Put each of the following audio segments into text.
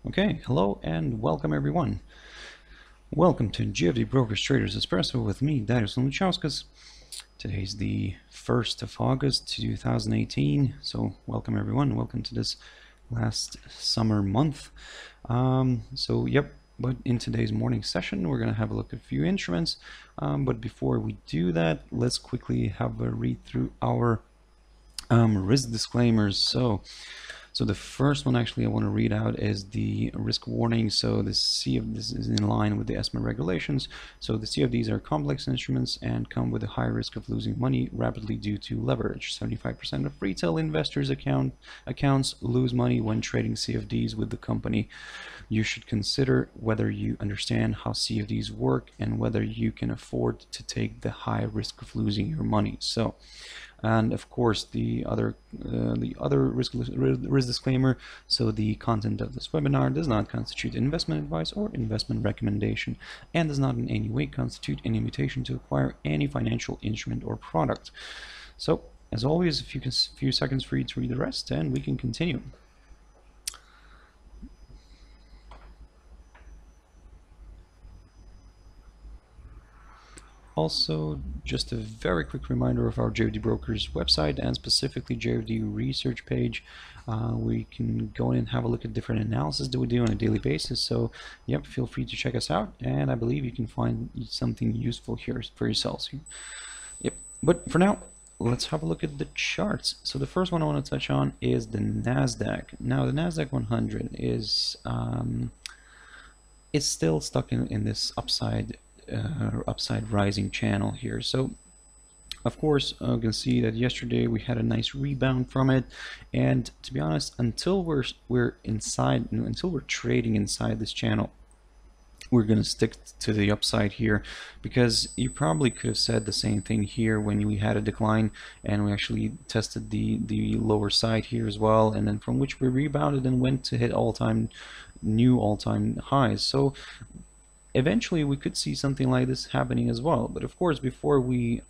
Okay, hello and welcome everyone. Welcome to JFD Brokers Traders Espresso with me, Darius Luchauskas. Today's the 1st of August 2018, so welcome everyone. Welcome to this last summer month. But in today's morning session, we're going to have a look at a few instruments. But before we do that, let's quickly have a read through our risk disclaimers. So the first one actually I want to read out is the risk warning. So this is in line with the ESMA regulations. So the CFDs are complex instruments and come with a high risk of losing money rapidly due to leverage. 75% of retail investors accounts lose money when trading CFDs with the company. You should consider whether you understand how CFDs work and whether you can afford to take the high risk of losing your money. And of course, the other risk disclaimer. So the content of this webinar does not constitute investment advice or investment recommendation, and does not in any way constitute an invitation to acquire any financial instrument or product. So, as always, a few seconds for you to read the rest, and we can continue. Also, just a very quick reminder of our JFD Brokers website and specifically JFD research page. We can go in and have a look at different analysis that we do on a daily basis. So, yep, feel free to check us out, and I believe you can find something useful here for yourselves. Yep, but for now, let's have a look at the charts. So the first one I want to touch on is the Nasdaq. Now, the Nasdaq 100 is still stuck in this upside rising channel here. So of course you can see that yesterday we had a nice rebound from it, and to be honest, until we're trading inside this channel, we're going to stick to the upside here, because you probably could have said the same thing here when we had a decline and we actually tested the lower side here as well, and then from which we rebounded and went to hit new all-time highs. So eventually we could see something like this happening as well. But of course, before we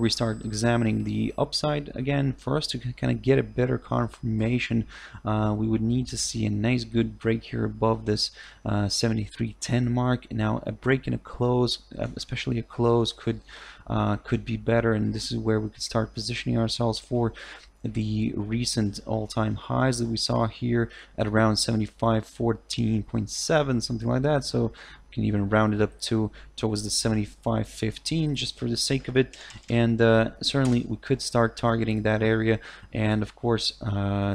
start examining the upside again, for us to kind of get a better confirmation, we would need to see a nice good break here above this 73.10 mark. Now a break and a close, especially a close, could be better, and this is where we could start positioning ourselves for the recent all-time highs that we saw here at around 75.14.7, something like that. So we can even round it up towards the 75.15 just for the sake of it, and certainly we could start targeting that area. And of course,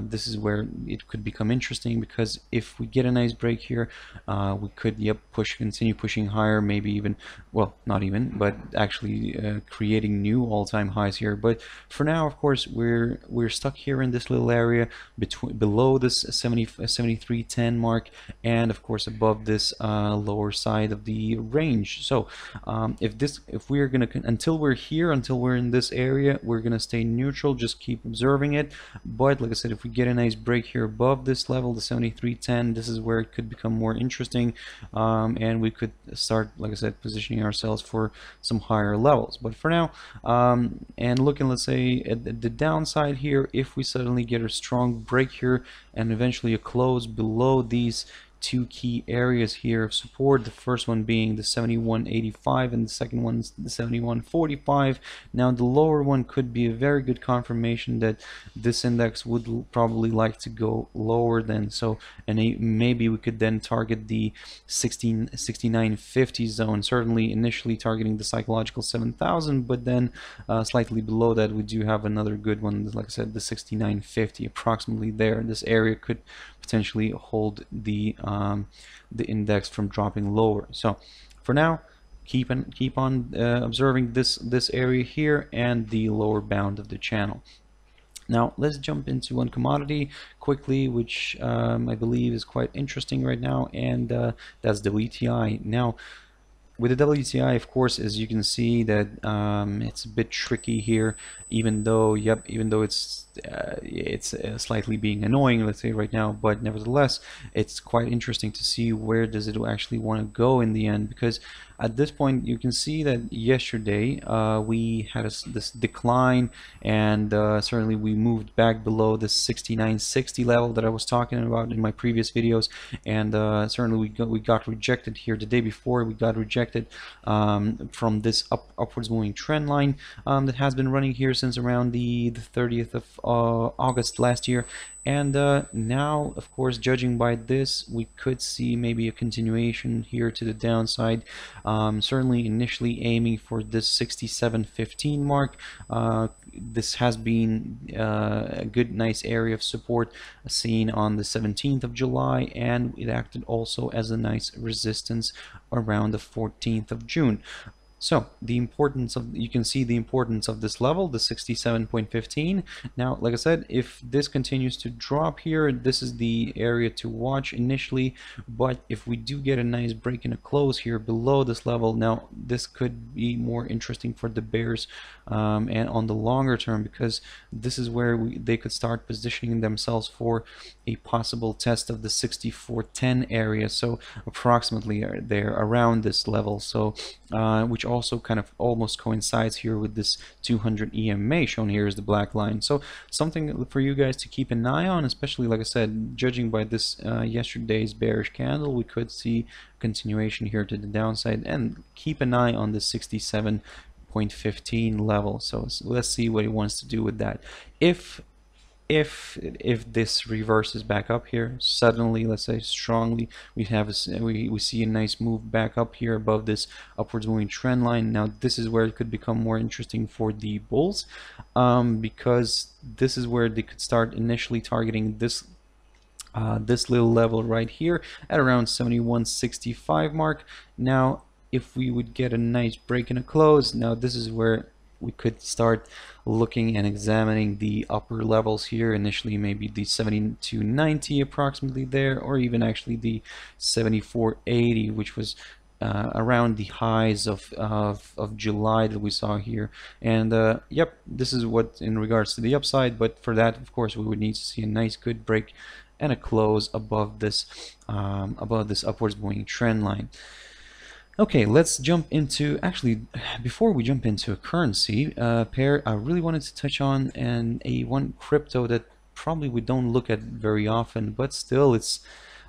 this is where it could become interesting, because if we get a nice break here, we could continue pushing higher, maybe even, well, not even, but actually creating new all-time highs here. But for now, of course, we're stuck here in this little area below this 73.10 mark, and of course above this lower side of the range. So if we're gonna, until we're in this area, we're gonna stay neutral, just keep observing it. But like I said, if we get a nice break here above this level, the 73.10, this is where it could become more interesting, and we could start, like I said, positioning ourselves for some higher levels. But for now, and looking, let's say, at the downside here, if we suddenly get a strong break here and eventually a close below these two key areas here of support, the first one being the 71.85 and the second one is the 71.45. Now the lower one could be a very good confirmation that this index would probably like to go lower then. So, and maybe we could then target the 69.50 zone, certainly initially targeting the psychological 7,000, but then slightly below that we do have another good one, like I said, the 69.50, approximately there. This area could potentially hold the index from dropping lower. So for now, keep on observing this area here and the lower bound of the channel. Now let's jump into one commodity quickly, which I believe is quite interesting right now, and that's the WTI. Now, with the WTI, of course, as you can see, that it's a bit tricky here, even though it's slightly being annoying, let's say, right now, but nevertheless it's quite interesting to see where does it actually want to go in the end, because at this point you can see that yesterday we had this decline, and certainly we moved back below the 69.60 level that I was talking about in my previous videos, and certainly we got rejected here the day before. We got rejected from this upwards moving trend line that has been running here since around the 30th of August last year. And now, of course, judging by this, we could see maybe a continuation here to the downside. Certainly initially aiming for this 67.15 mark. This has been a good, nice area of support seen on the 17th of July, and it acted also as a nice resistance around the 14th of June. So the importance of, you can see the importance of this level, the 67.15. Now, like I said, if this continues to drop here, this is the area to watch initially. But if we do get a nice break and a close here below this level, now this could be more interesting for the bears and on the longer term, because this is where they could start positioning themselves for a possible test of the 64.10 area. So approximately there around this level. So which also kind of almost coincides here with this 200 EMA shown here as the black line. So something for you guys to keep an eye on, especially, like I said, judging by this yesterday's bearish candle, we could see continuation here to the downside, and keep an eye on the 67.15 level. So let's see what he wants to do with that. If this reverses back up here suddenly, let's say strongly, we see a nice move back up here above this upwards moving trend line. Now this is where it could become more interesting for the bulls, because this is where they could start initially targeting this little level right here at around 71.65 mark. Now if we would get a nice break and a close, now this is where we could start looking and examining the upper levels here. Initially maybe the 72.90 approximately there, or even actually the 74.80, which was around the highs of July that we saw here. And yep, this is what in regards to the upside, but for that, of course, we would need to see a nice good break and a close above this upwards moving trend line. Okay, let's jump into, actually, before we jump into a currency pair, I really wanted to touch on one crypto that probably we don't look at very often, but still it's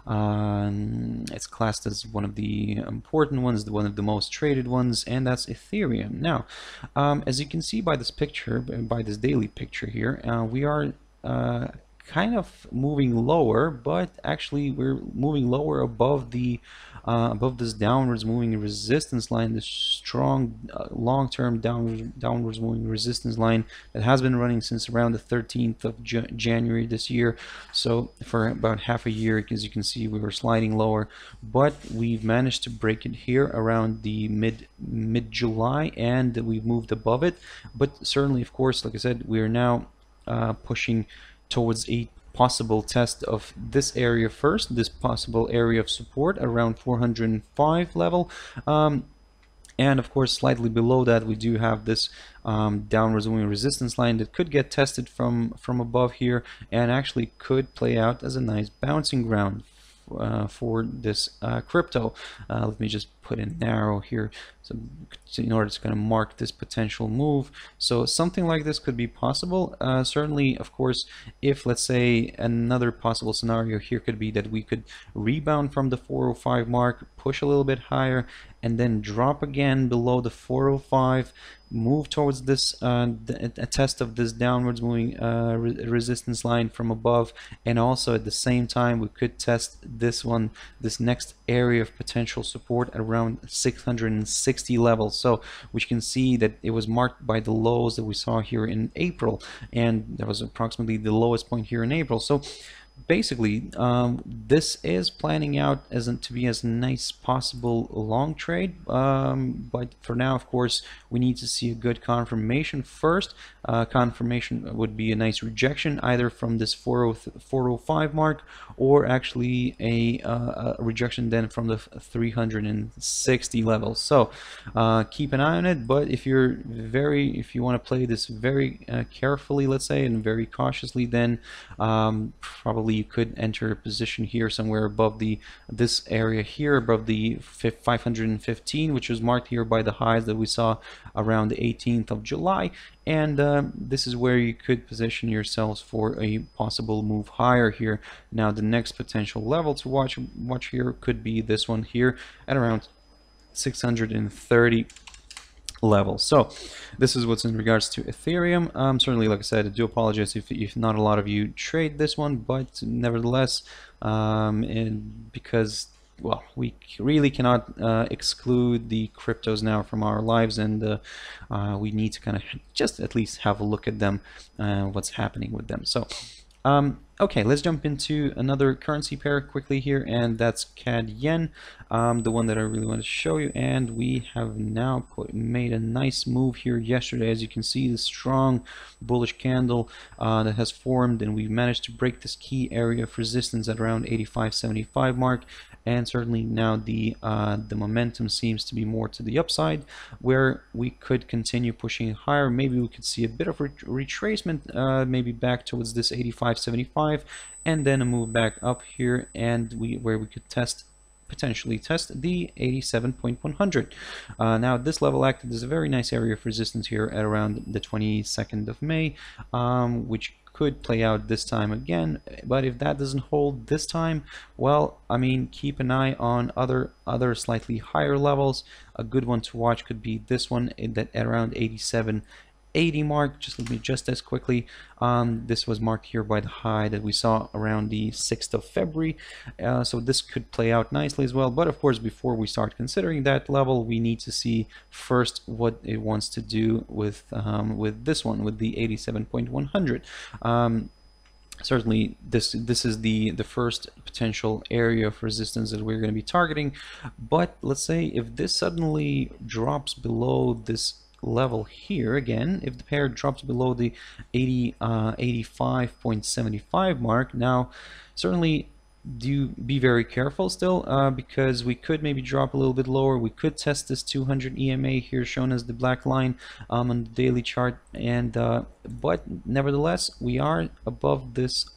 classed as one of the important ones, one of the most traded ones, and that's Ethereum. Now, as you can see by this picture, by this daily picture here, we are kind of moving lower, but actually we're moving lower above the above this downwards moving resistance line, this strong long-term downwards moving resistance line that has been running since around the 13th of January this year. So for about half a year, as you can see, we were sliding lower, but we've managed to break it here around the mid-July, and we've moved above it. But certainly, of course, like I said, we are now pushing towards a possible test of this area first, this possible area of support around 405 level, and of course slightly below that we do have this downwards moving resistance line that could get tested from above here, and actually could play out as a nice bouncing ground for this crypto. Let me just put in narrow here, so in order to kind of mark this potential move. So something like this could be possible. Certainly, of course, if, let's say, another possible scenario here could be that we could rebound from the 405 mark, push a little bit higher, and then drop again below the 405, move towards this a test of this downwards moving resistance line from above, and also at the same time we could test this next area of potential support at around 660 levels. So which can see that it was marked by the lows that we saw here in April, and that was approximately the lowest point here in April. So basically, this is planning out to be as nice possible long trade, but for now, of course, we need to see a good confirmation first. Confirmation would be a nice rejection either from this 405 mark, or actually a rejection then from the 360 level. So keep an eye on it, but if you want to play this very carefully, let's say, and very cautiously, then probably Certainly you could enter a position here somewhere above this area here, above the 515, which was marked here by the highs that we saw around the 18th of July. And this is where you could position yourselves for a possible move higher here. Now the next potential level to watch here could be this one here at around 630 level. So this is what's in regards to Ethereum. Certainly, like I said, I do apologize if not a lot of you trade this one, but nevertheless, and because, well, we really cannot exclude the cryptos now from our lives, and we need to kind of just at least have a look at them, what's happening with them. So okay, let's jump into another currency pair quickly here, and that's CAD yen, the one that I really want to show you. And we have now made a nice move here yesterday. As you can see, the strong bullish candle that has formed, and we managed to break this key area of resistance at around 85.75 mark. And certainly now the momentum seems to be more to the upside, where we could continue pushing higher. Maybe we could see a bit of retracement, maybe back towards this 85.75, and then a move back up here, and where we could potentially test the 87.100. Now this level acted as a very nice area of resistance here at around the 22nd of May, which could play out this time again. But if that doesn't hold this time, well, I mean, keep an eye on other slightly higher levels. A good one to watch could be this one at around 87.80 mark. Just let me adjust this quickly. This was marked here by the high that we saw around the 6th of February. So this could play out nicely as well. But of course, before we start considering that level, we need to see first what it wants to do with this one, with the 87.100. Certainly this is the first potential area of resistance that we're going to be targeting. But let's say if this suddenly drops below this level here again, if the pair drops below the 85.75 mark, now certainly do be very careful still, because we could maybe drop a little bit lower. We could test this 200 EMA here, shown as the black line on the daily chart, and but nevertheless we are above this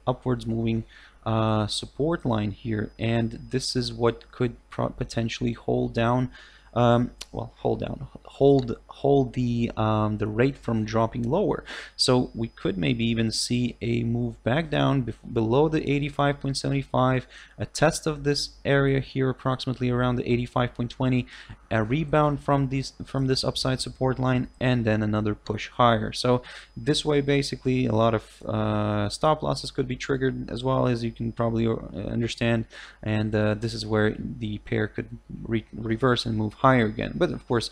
upwards moving support line here, and this is what could potentially hold down, hold the rate from dropping lower. So we could maybe even see a move back down below the 85.75, a test of this area here approximately around the 85.20, a rebound from this upside support line, and then another push higher. So this way, basically, a lot of stop losses could be triggered, as well, as you can probably understand, and this is where the pair could reverse and move higher again. But of course,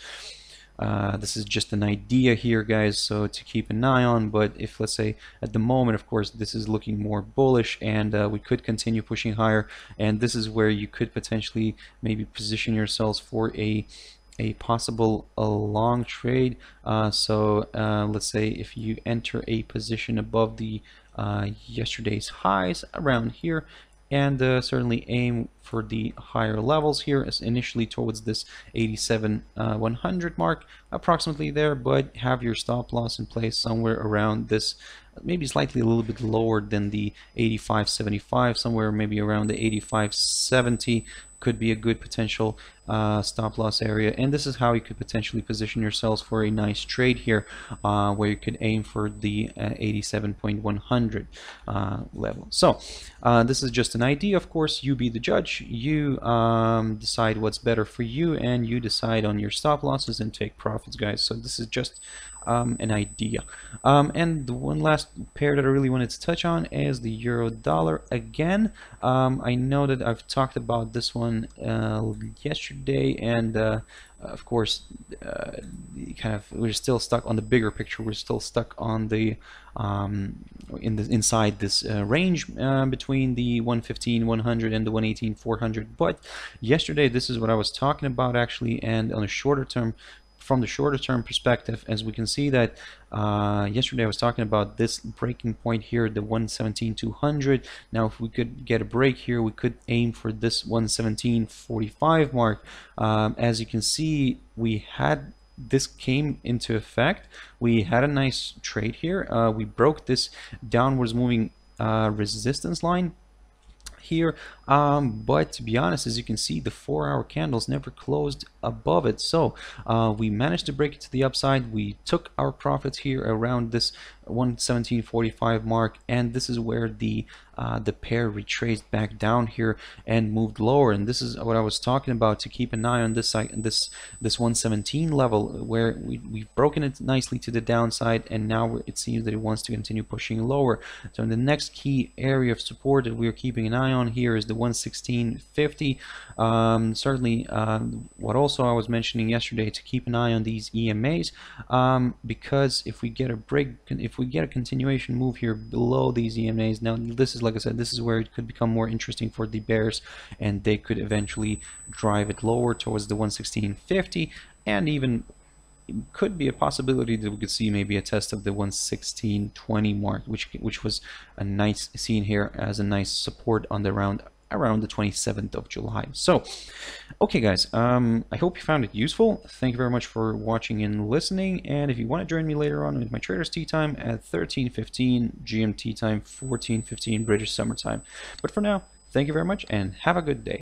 this is just an idea here, guys, so to keep an eye on. But if, let's say, at the moment, of course, this is looking more bullish, and we could continue pushing higher, and this is where you could potentially maybe position yourselves for a possible long trade. So let's say if you enter a position above the yesterday's highs around here, and certainly aim for the higher levels here, as initially towards this 87.100 mark, approximately there, but have your stop loss in place somewhere around this, maybe slightly a little bit lower than the 85.75, somewhere maybe around the 85.70 could be a good potential stop loss area. And this is how you could potentially position yourselves for a nice trade here, where you could aim for the 87.100 level. So this is just an idea. Of course, you be the judge. You decide what's better for you, and you decide on your stop losses and take profits, guys. So this is just an idea. And the one last pair that I really wanted to touch on is the euro dollar again. I know that I've talked about this one yesterday, and of course, we're still stuck on the bigger picture. We're still stuck on the inside this range between the 115.100 and the 118.400. But yesterday, this is what I was talking about actually, and on a shorter term. From the shorter term perspective, as we can see that yesterday I was talking about this breaking point here, the 117.200. Now if we could get a break here, we could aim for this 117.45 mark. As you can see, this came into effect. We had a nice trade here. We broke this downwards moving resistance line here, but to be honest, as you can see, the 4-hour candles never closed above it. So we managed to break it to the upside. We took our profits here around this 117.45 mark, and this is where the pair retraced back down here and moved lower. And this is what I was talking about, to keep an eye on this side, this 117 level, where we've broken it nicely to the downside, and now it seems that it wants to continue pushing lower. So in the next key area of support that we are keeping an eye on here is the 116.50. Certainly, what also I was mentioning yesterday, to keep an eye on these EMAs, because if we get a break, if we get a continuation move here below these EMAs, now this is, like I said, this is where it could become more interesting for the bears, and they could eventually drive it lower towards the 116.50, and even could be a possibility that we could see maybe a test of the 116.20 mark, which was a nice scene here as a nice support on the round around the 27th of July. So, okay guys, I hope you found it useful. Thank you very much for watching and listening, and if you want to join me later on with my Traders Tea Time at 13:15 GMT time, 14:15 British Summer Time. But for now, thank you very much and have a good day.